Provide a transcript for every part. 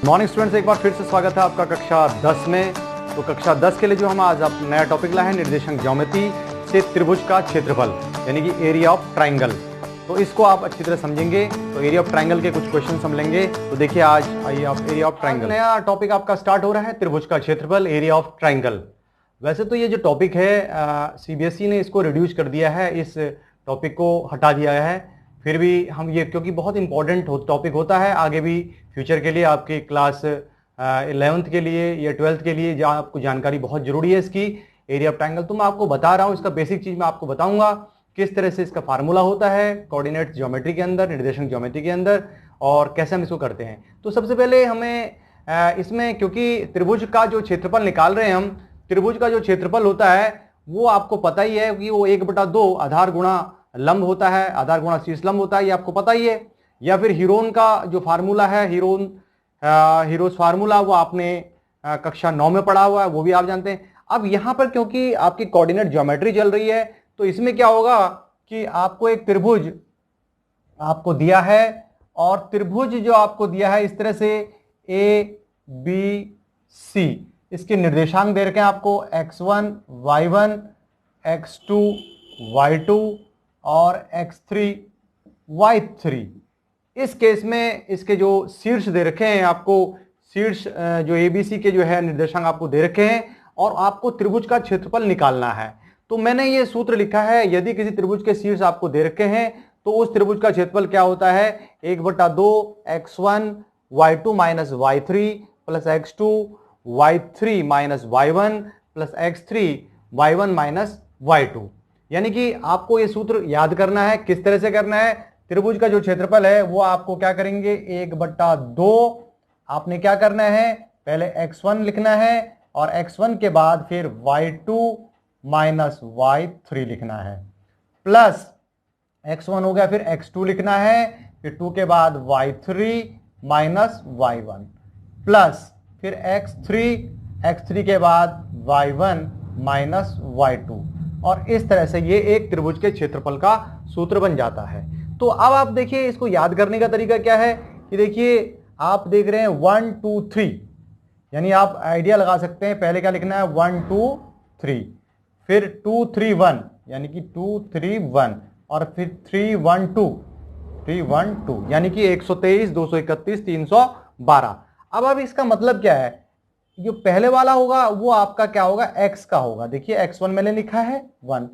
Morning students, एक बार फिर से स्वागत है आपका कक्षा 10 में। तो कक्षा 10 के लिए जो हम आज नया टॉपिक लाए हैं, निर्देशांक ज्योमेट्री से त्रिभुज का क्षेत्रफल यानी कि एरिया ऑफ ट्राइंगल। तो इसको आप अच्छी तरह समझेंगे। तो एरिया ऑफ ट्राइंगल के कुछ क्वेश्चन हम लेंगे। तो देखिए, आज आइए आप एरिया ऑफ ट्राइंगल, नया टॉपिक आपका स्टार्ट हो रहा है, त्रिभुज का क्षेत्रफल, एरिया ऑफ ट्राइंगल। वैसे तो ये जो टॉपिक है सीबीएसई ने इसको रिड्यूस कर दिया है, इस टॉपिक को हटा दिया है। फिर भी हम ये, क्योंकि बहुत इंपॉर्टेंट टॉपिक होता है आगे भी फ्यूचर के लिए, आपकी क्लास 11th के लिए या 12th के लिए, जहाँ आपको जानकारी बहुत जरूरी है इसकी, एरिया ऑफ ट्राइंगल। तो मैं आपको बता रहा हूँ, इसका बेसिक चीज मैं आपको बताऊंगा किस तरह से इसका फार्मूला होता है कोऑर्डिनेट ज्योमेट्री के अंदर, निर्देशांक ज्योमेट्री के अंदर, और कैसे हम इसको करते हैं। तो सबसे पहले हमें इसमें, क्योंकि त्रिभुज का जो क्षेत्रफल निकाल रहे हैं हम, त्रिभुज का जो क्षेत्रफल होता है वो आपको पता ही है कि वो 1/2 आधार गुणा लंब होता है, आधार गुणा शीर्ष लंब होता है, ये आपको पता ही है। या फिर हीरोन का जो फार्मूला है, हीरोज फार्मूला, वो आपने कक्षा 9 में पढ़ा हुआ है, वो भी आप जानते हैं। अब यहां पर क्योंकि आपकी कोऑर्डिनेट ज्योमेट्री चल रही है, तो इसमें क्या होगा कि आपको एक त्रिभुज आपको दिया है, और त्रिभुज जो आपको दिया है इस तरह से ABC, इसके निर्देशांक दे रखे हैं आपको x1 y1 x2 y2 और x3 y3। इस केस में इसके जो शीर्ष दे रखे हैं आपको, शीर्ष जो ABC के जो है निर्देशांक आपको दे रखे हैं, और आपको त्रिभुज का क्षेत्रफल निकालना है। तो मैंने ये सूत्र लिखा है, यदि किसी त्रिभुज के शीर्ष आपको दे रखे हैं तो उस त्रिभुज का क्षेत्रफल क्या होता है, 1/2 x1 y2 minus y3 plus x2 y3 minus y1 plus x3 y1 minus y2। यानी कि आपको ये सूत्र याद करना है। किस तरह से करना है, त्रिभुज का जो क्षेत्रफल है वो आपको क्या करेंगे, 1/2 आपने क्या करना है, पहले x1 लिखना है, और x1 के बाद फिर y2 माइनस y3 लिखना है, प्लस x1 हो गया, फिर x2 लिखना है, फिर 2 के बाद y3 माइनस y1, प्लस फिर x3 के बाद y1 माइनस y2। और इस तरह से ये एक त्रिभुज के क्षेत्रफल का सूत्र बन जाता है। तो अब आप देखिए, इसको याद करने का तरीका क्या है कि देखिए, आप देख रहे हैं 1 2 3, यानी आप आइडिया लगा सकते हैं। पहले क्या लिखना है, 1 2 3, फिर 2 3 1, यानी कि 2 3 1, और फिर 3 1 2, यानी कि 123 231 312। अब इसका मतलब क्या है, जो पहले वाला होगा वो आपका क्या होगा, x का होगा। देखिए x1 मैंने लिखा है 1,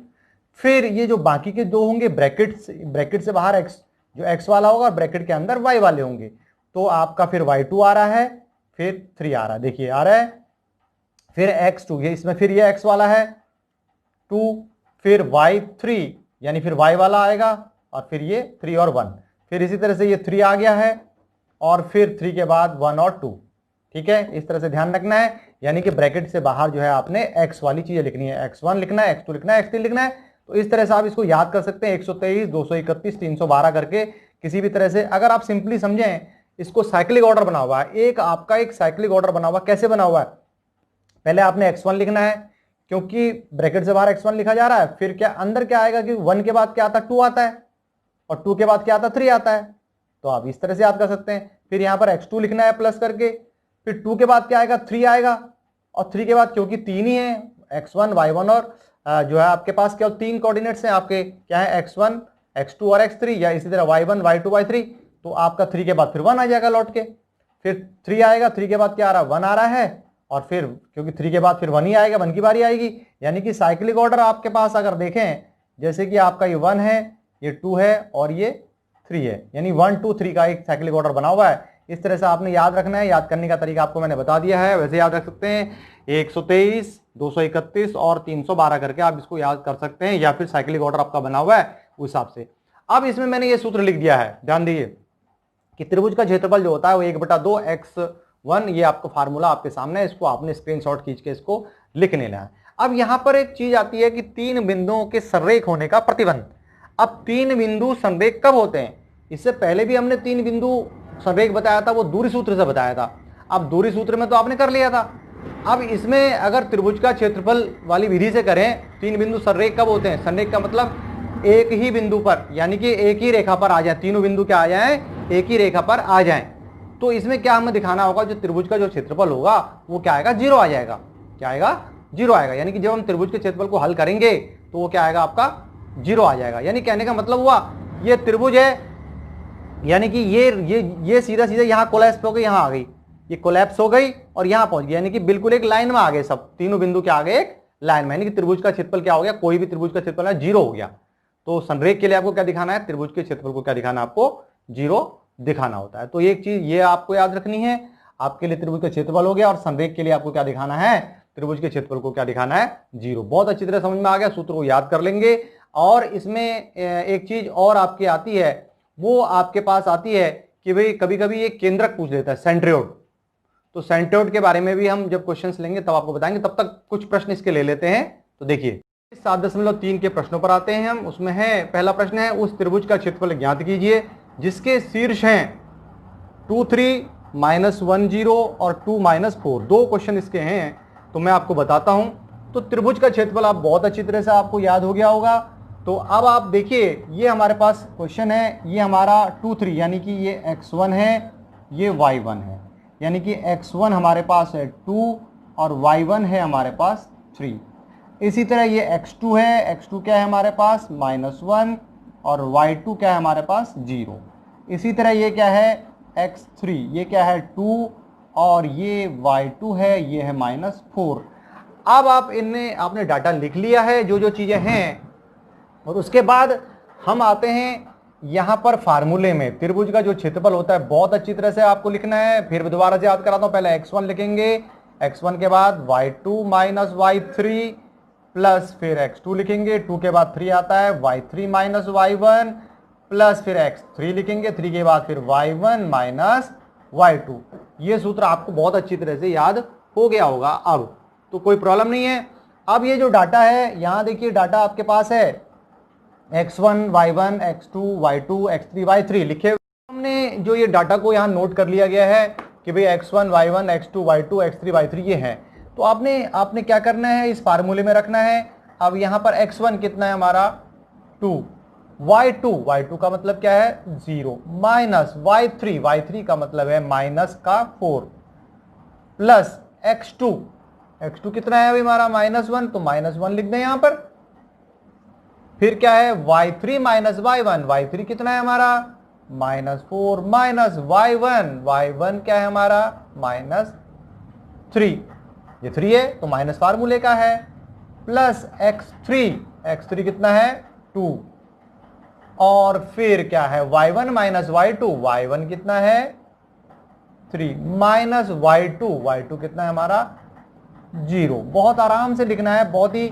फिर ये जो बाकी के दो होंगे ब्रैकेट से बाहर x, जो x वाला होगा, और ब्रैकेट के अंदर y वाले होंगे। तो आपका फिर y2 आ रहा है, फिर 3 आ रहा है, देखिए आ रहा है, फिर x2, ये इसमें फिर ये x वाला है 2, फिर y3 यानी फिर y वाला आएगा, और फिर ये 3 और 1, फिर इसी तरह से ये 3 आ गया है, और फिर 3 के बाद 1 और 2। ठीक है, इस तरह से ध्यान रखना है। यानी कि ब्रैकेट से बाहर जो है आपने x वाली चीजें लिखनी है, x1 लिखना है, x2 लिखना है, x3 लिखना है। तो इस तरह से आप इसको याद कर सकते हैं, 123 231 312 करके किसी भी तरह से। अगर आप सिंपली समझें, इसको साइक्लिक ऑर्डर बना हुआ है, एक आपका एक साइक्लिक ऑर्डर बना हुआ। कैसे बना हुआ है, पहले आपने x1 लिखना है, क्योंकि ब्रैकेट से बाहर x1 लिखा जा रहा है, फिर क्या अंदर क्या आएगा कि 1 के बाद क्या आता है, 2 आता है, और 2 के बाद क्या आता है, 3 आता है। तो आप इस तरह से याद कर सकते हैं। फिर यहां पर x2 लिखना है प्लस करके, फिर 2 के बाद क्या आएगा, 3 आएगा, और 3 के बाद क्योंकि 3 ही है, x1 y1 और जो है आपके पास क्या 3 कोऑर्डिनेट्स हैं आपके, क्या है, x1 x2 और x3, या इसी तरह y1 y2 y3। तो आपका 3 के बाद फिर 1 आ जाएगा लौट के, फिर 3 आएगा, 3 के बाद क्या आ रहा है, 1 आ रहा है, और फिर क्योंकि 3 के बाद फिर 1 ही आएगा, 1 की बारी आएगी। यानी कि साइक्लिक ऑर्डर आपके पास अगर देखें, जैसे कि आपका ये 1 है, ये 2 है, और ये 3 है, यानी 1 2 3 का एक साइक्लिक ऑर्डर बना हुआ है। इस तरह से आपने याद रखना है। याद करने का तरीका आपको मैंने बता दिया है, वैसे याद रख सकते हैं, 123 231 और 312 करके आप इसको याद कर सकते हैं, या फिर साइक्लिक ऑर्डर आपका बना हुआ है उस हिसाब से। अब इसमें मैंने ये सूत्र लिख दिया है, ध्यान दीजिए कि त्रिभुज का क्षेत्रफल जो होता है वो 1/2 x1, ये आपका फार्मूला आपके सामने है, इसको आपने स्क्रीनशॉट खींच के इसको लिख लेना है। अब यहां पर एक चीज आती है कि 3 बिंदुओं के संरेख होने का प्रतिबंध। अब 3 बिंदु संरेख कब होते हैं, इससे पहले भी हमने 3 बिंदु संरेख बताया था, वो दूरी सूत्र से बताया था। अब दूरी सूत्र में तो आपने कर लिया था। अब इसमें अगर त्रिभुज का क्षेत्रफल वाली विधि से करें, 3 बिंदु संरेख कब होते हैं, संरेख का मतलब एक ही बिंदु पर, यानी कि एक ही रेखा पर आ जाए, तीनों बिंदु क्या आ जाए, एक ही रेखा पर आ जाएं। तो इसमें क्या हमें दिखाना होगा, जो त्रिभुज का जो क्षेत्रफल होगा वो क्या आएगा, 0 आ जाएगा। क्या आएगा, 0 आएगा। यानी कि जब हम त्रिभुज के क्षेत्रफल को हल करेंगे तो वो क्या आएगा, आपका 0 आ जाएगा। यानी कहने का मतलब हुआ ये त्रिभुज है, यानी कि ये सीधा सीधा यहाँ कोलैप्स हो गई, यहाँ आ गई, ये कोलैप्स हो गई और यहाँ पहुंच गई, यानी कि बिल्कुल एक लाइन में आ गए, सब तीनों बिंदु क्या आ गए, एक लाइन में। यानी कि त्रिभुज का क्षेत्रफल क्या हो गया, कोई भी त्रिभुज का क्षेत्रफल है 0 हो गया। तो संरेख के लिए आपको क्या दिखाना है, त्रिभुज के क्षेत्रफल को क्या दिखाना है, आपको 0 दिखाना होता है। तो एक चीज ये आपको याद रखनी है, आपके लिए त्रिभुज का क्षेत्रफल हो गया और संरेख के लिए आपको क्या दिखाना है, त्रिभुज के क्षेत्रफल को क्या दिखाना है, 0। बहुत अच्छी तरह समझ में आ गया, सूत्र को याद कर लेंगे। और इसमें एक चीज और आपकी आती है, वो आपके पास आती है कि भाई कभी कभी ये केंद्रक पूछ लेता है, सेंट्रियोड। तो सेंट्रियोड के बारे में भी हम जब क्वेश्चंस लेंगे तब आपको बताएंगे, तब तक कुछ प्रश्न इसके ले लेते हैं। तो देखिए 7.3 के प्रश्नों पर आते हैं हम। उसमें है, पहला प्रश्न है, उस त्रिभुज का क्षेत्रफल ज्ञात कीजिए जिसके शीर्ष हैं 2 3 -1 0 और 2 -4। दो क्वेश्चन इसके हैं, तो मैं आपको बताता हूं। तो त्रिभुज का क्षेत्रफल आप बहुत अच्छी तरह से आपको याद हो गया होगा। तो अब आप देखिए, ये हमारे पास क्वेश्चन है, ये हमारा 2 3 यानी कि ये x1 है, ये y1 है, यानी कि x1 हमारे पास है 2 और y1 है हमारे पास 3। इसी तरह ये x2 है, x2 क्या है हमारे पास, -1 और y2 क्या है हमारे पास, 0। इसी तरह ये क्या है, x3, ये क्या है 2 और ये y2 है, ये है -4। अब आपने डाटा लिख लिया है, जो जो चीजें हैं, और उसके बाद हम आते हैं यहां पर फार्मूले में। त्रिभुज का जो क्षेत्रफल होता है बहुत अच्छी तरह से आपको लिखना है। फिर दोबारा से याद कराता हूं, पहले x1 लिखेंगे, x1 के बाद y2 - y3 प्लस फिर x2 लिखेंगे, 2 के बाद 3 आता है, y3 - y1 प्लस फिर x3 लिखेंगे, 3 के बाद फिर y1 - y2। ये सूत्र आपको बहुत अच्छी तरह से याद हो गया होगा। अब तो कोई प्रॉब्लम नहीं है। अब ये जो डाटा है, यहां देखिए डाटा आपके पास है x1 y1 x2 y2 x3 y3 लिखे। हमने जो ये डाटा को यहाँ नोट कर लिया गया है कि भाई x1 y1 x2 y2 x3 y3 ये है। तो आपने क्या करना है, इस फार्मूले में रखना है। अब यहाँ पर x1 कितना है हमारा 2, y2 का मतलब क्या है 0, माइनस y3 का मतलब है माइनस का 4, प्लस x2 कितना है अभी हमारा -1, तो -1 लिख दें यहां पर। फिर क्या है y3 - y1 कितना है हमारा -4 माइनस y1 क्या है हमारा -3, ये 3 है तो माइनस फार्मूले का है, प्लस x3 कितना है 2, और फिर क्या है y1 - y1 कितना है 3 माइनस y2 कितना है हमारा 0। बहुत आराम से लिखना है, बहुत ही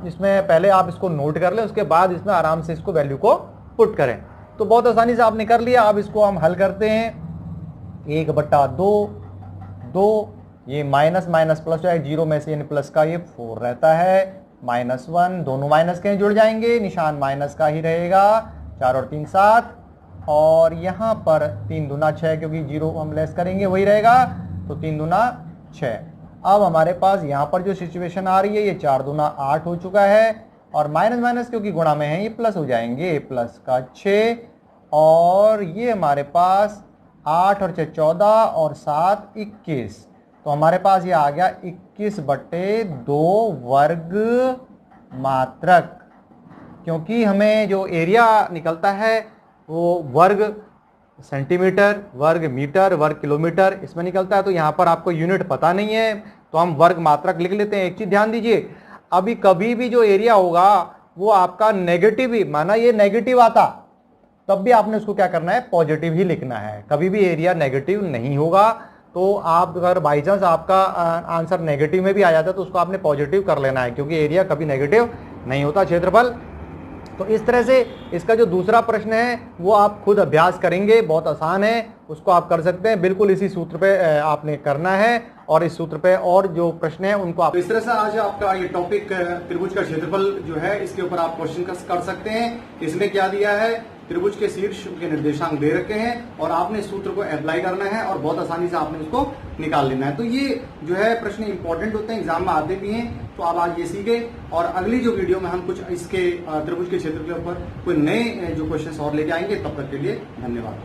इसमें पहले आप इसको नोट कर लें, उसके बाद इसमें आराम से इसको वैल्यू को पुट करें। तो बहुत आसानी से आपने कर लिया। अब इसको हम हल करते हैं, 1/2, ये माइनस माइनस प्लस है, 0 में से यानी प्लस का ये 4 रहता है, -1, दोनों माइनस के जुड़ जाएंगे, निशान माइनस का ही रहेगा, 4 और 3 7, और यहाँ पर 3 दूना 6, क्योंकि 0 हम लेस करेंगे वही रहेगा, तो 3 दूना 6। अब हमारे पास यहाँ पर जो सिचुएशन आ रही है, ये 4 दूना 8 हो चुका है, और माइनस माइनस क्योंकि गुणा में है ये प्लस हो जाएंगे, प्लस का 6, और ये हमारे पास 8 और 6 14 और 7 21, तो हमारे पास ये आ गया 21/2 वर्ग मात्रक। क्योंकि हमें जो एरिया निकलता है वो वर्ग सेंटीमीटर, वर्ग मीटर, वर्ग किलोमीटर इसमें निकलता है, तो यहाँ पर आपको यूनिट पता नहीं है तो हम वर्ग मात्रक लिख लेते हैं। एक चीज ध्यान दीजिए, अभी कभी भी जो एरिया होगा वो आपका नेगेटिव ही, माना ये नेगेटिव आता तब भी आपने उसको क्या करना है, पॉजिटिव ही लिखना है। कभी भी एरिया नेगेटिव नहीं होगा, तो आप अगर बाई चांस आपका आंसर नेगेटिव में भी आ जाता है तो उसको आपने पॉजिटिव कर लेना है, क्योंकि एरिया कभी नेगेटिव नहीं होता क्षेत्रफल। तो इस तरह से इसका जो दूसरा प्रश्न है वो आप खुद अभ्यास करेंगे, बहुत आसान है, उसको आप कर सकते हैं। बिल्कुल इसी सूत्र पे आपने करना है, और इस सूत्र पे और जो प्रश्न है उनको आप, तो इस तरह से आज आपका ये टॉपिक त्रिभुज का क्षेत्रफल जो है इसके ऊपर आप क्वेश्चन कर सकते हैं। इसमें क्या दिया है, त्रिभुज के शीर्ष के निर्देशांक दे रखे हैं और आपने इस सूत्र को अप्लाई करना है और बहुत आसानी से आपने इसको निकाल लेना है। तो ये जो है प्रश्न इंपॉर्टेंट होते हैं, एग्जाम में आते भी हैं, तो आप आज ये सीखे। और अगली जो वीडियो में हम कुछ इसके त्रिभुज के क्षेत्र के ऊपर कोई नए जो क्वेश्चन और लेके आएंगे, तब तक के लिए धन्यवाद।